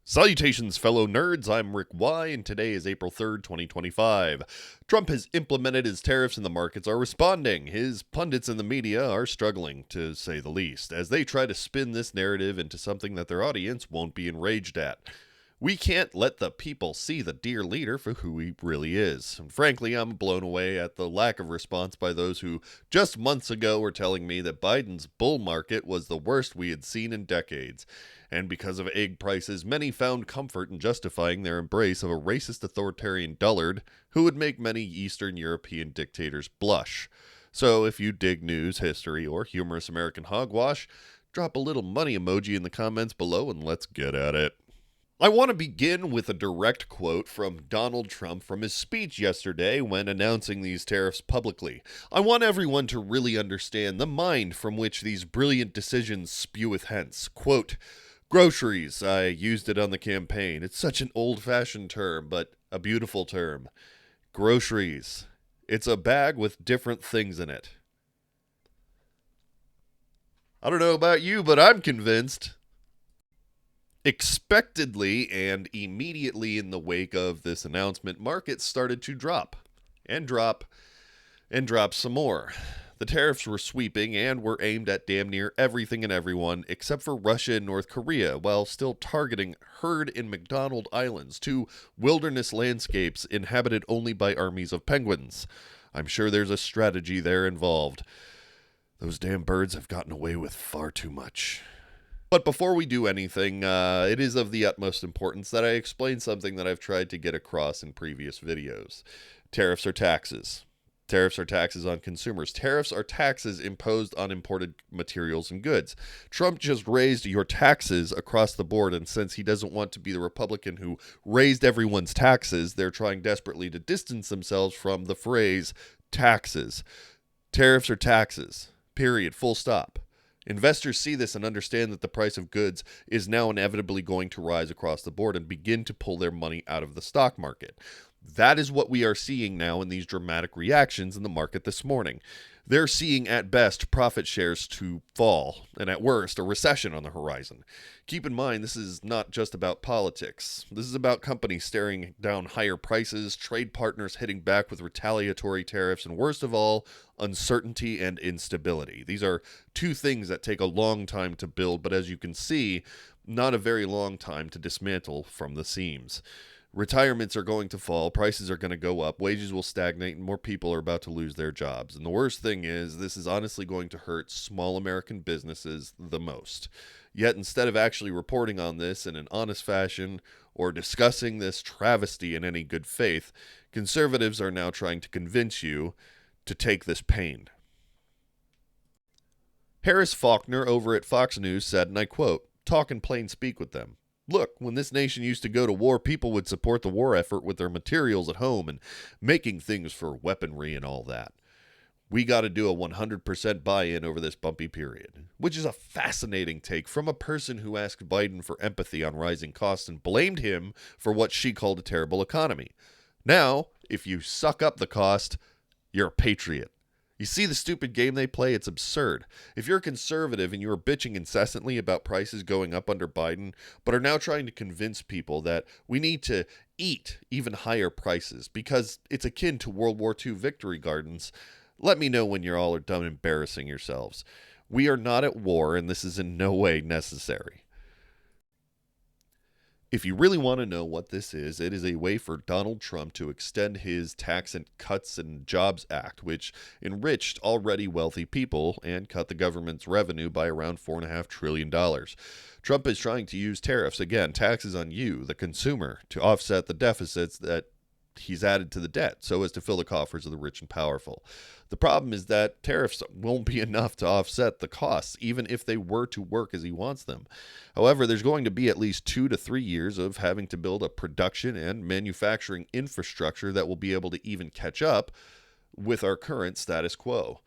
Salutations, fellow nerds. I'm Rick Y, and today is April 3rd, 2025. Trump has implemented his tariffs and the markets are responding. His pundits in the media are struggling, to say the least, as they try to spin this narrative into something that their audience won't be enraged at. We can't let the people see the dear leader for who he really is. And frankly, I'm blown away at the lack of response by those who just months ago were telling me that Biden's bull market was the worst we had seen in decades. And because of egg prices, many found comfort in justifying their embrace of a racist authoritarian dullard who would make many Eastern European dictators blush. So if you dig news, history, or humorous American hogwash, drop a little money emoji in the comments below and let's get at it. I want to begin with a direct quote from Donald Trump from his speech yesterday when announcing these tariffs publicly. I want everyone to really understand the mind from which these brilliant decisions speweth hence. Quote, groceries, I used it on the campaign. It's such an old-fashioned term, but a beautiful term. Groceries. It's a bag with different things in it. I don't know about you, but I'm convinced. Expectedly and immediately in the wake of this announcement, markets started to drop and drop and drop some more. The tariffs were sweeping and were aimed at damn near everything and everyone except for Russia and North Korea, while still targeting Heard and McDonald Islands, two wilderness landscapes inhabited only by armies of penguins. I'm sure there's a strategy there involved. Those damn birds have gotten away with far too much. But before we do anything, it is of the utmost importance that I explain something that I've tried to get across in previous videos. Tariffs are taxes. Tariffs are taxes on consumers. Tariffs are taxes imposed on imported materials and goods. Trump just raised your taxes across the board, and since he doesn't want to be the Republican who raised everyone's taxes, they're trying desperately to distance themselves from the phrase taxes. Tariffs are taxes. Period. Full stop. Investors see this and understand that the price of goods is now inevitably going to rise across the board and begin to pull their money out of the stock market. That is what we are seeing now in these dramatic reactions in the market this morning. They're seeing at best profit shares to fall, and at worst a recession on the horizon. Keep in mind, this is not just about politics. This is about companies staring down higher prices, trade partners hitting back with retaliatory tariffs, and worst of all, uncertainty and instability. These are two things that take a long time to build, but as you can see, not a very long time to dismantle from the seams. Retirements are going to fall, prices are going to go up, wages will stagnate, and more people are about to lose their jobs. And the worst thing is, this is honestly going to hurt small American businesses the most. Yet instead of actually reporting on this in an honest fashion or discussing this travesty in any good faith, conservatives are now trying to convince you to take this pain. Harris Faulkner over at Fox News said, and I quote, "Talk in plain speak with them. Look, when this nation used to go to war, people would support the war effort with their materials at home and making things for weaponry and all that. We got to do a 100% buy-in over this bumpy period," which is a fascinating take from a person who asked Biden for empathy on rising costs and blamed him for what she called a terrible economy. Now, if you suck up the cost, you're a patriot. You see the stupid game they play? It's absurd. If you're a conservative and you are bitching incessantly about prices going up under Biden, but are now trying to convince people that we need to eat even higher prices because it's akin to World War II victory gardens, let me know when you're all are done embarrassing yourselves. We are not at war, and this is in no way necessary. If you really want to know what this is, it is a way for Donald Trump to extend his Tax and Cuts and Jobs Act, which enriched already wealthy people and cut the government's revenue by around $4.5 trillion. Trump is trying to use tariffs, again, taxes on you, the consumer, to offset the deficits that he's added to the debt so as to fill the coffers of the rich and powerful. The problem is that tariffs won't be enough to offset the costs, even if they were to work as he wants them. However, there's going to be at least 2 to 3 years of having to build a production and manufacturing infrastructure that will be able to even catch up with our current status quo.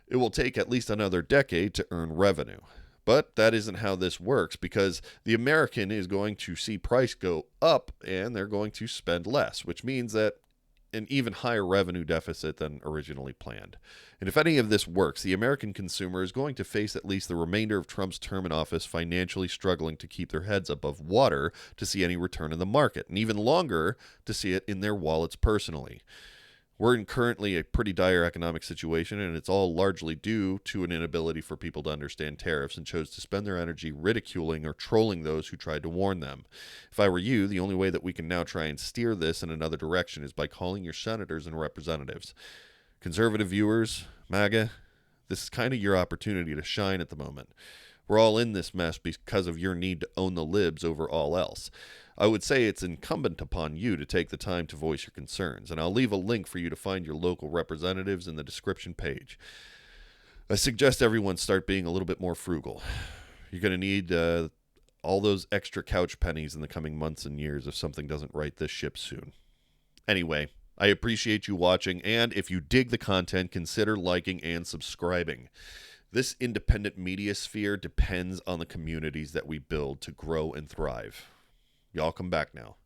It will take at least another decade to earn revenue. But that isn't how this works, because the American is going to see price go up and they're going to spend less, which means that an even higher revenue deficit than originally planned. And if any of this works, the American consumer is going to face at least the remainder of Trump's term in office financially struggling to keep their heads above water to see any return in the market, and even longer to see it in their wallets personally. We're in currently a pretty dire economic situation, and it's all largely due to an inability for people to understand tariffs and chose to spend their energy ridiculing or trolling those who tried to warn them. If I were you, the only way that we can now try and steer this in another direction is by calling your senators and representatives. Conservative viewers, MAGA, this is kind of your opportunity to shine at the moment. We're all in this mess because of your need to own the libs over all else. I would say it's incumbent upon you to take the time to voice your concerns, and I'll leave a link for you to find your local representatives in the description page. I suggest everyone start being a little bit more frugal. You're going to need all those extra couch pennies in the coming months and years if something doesn't right this ship soon. Anyway, I appreciate you watching, and if you dig the content, consider liking and subscribing. This independent media sphere depends on the communities that we build to grow and thrive. Y'all come back now.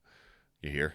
You hear?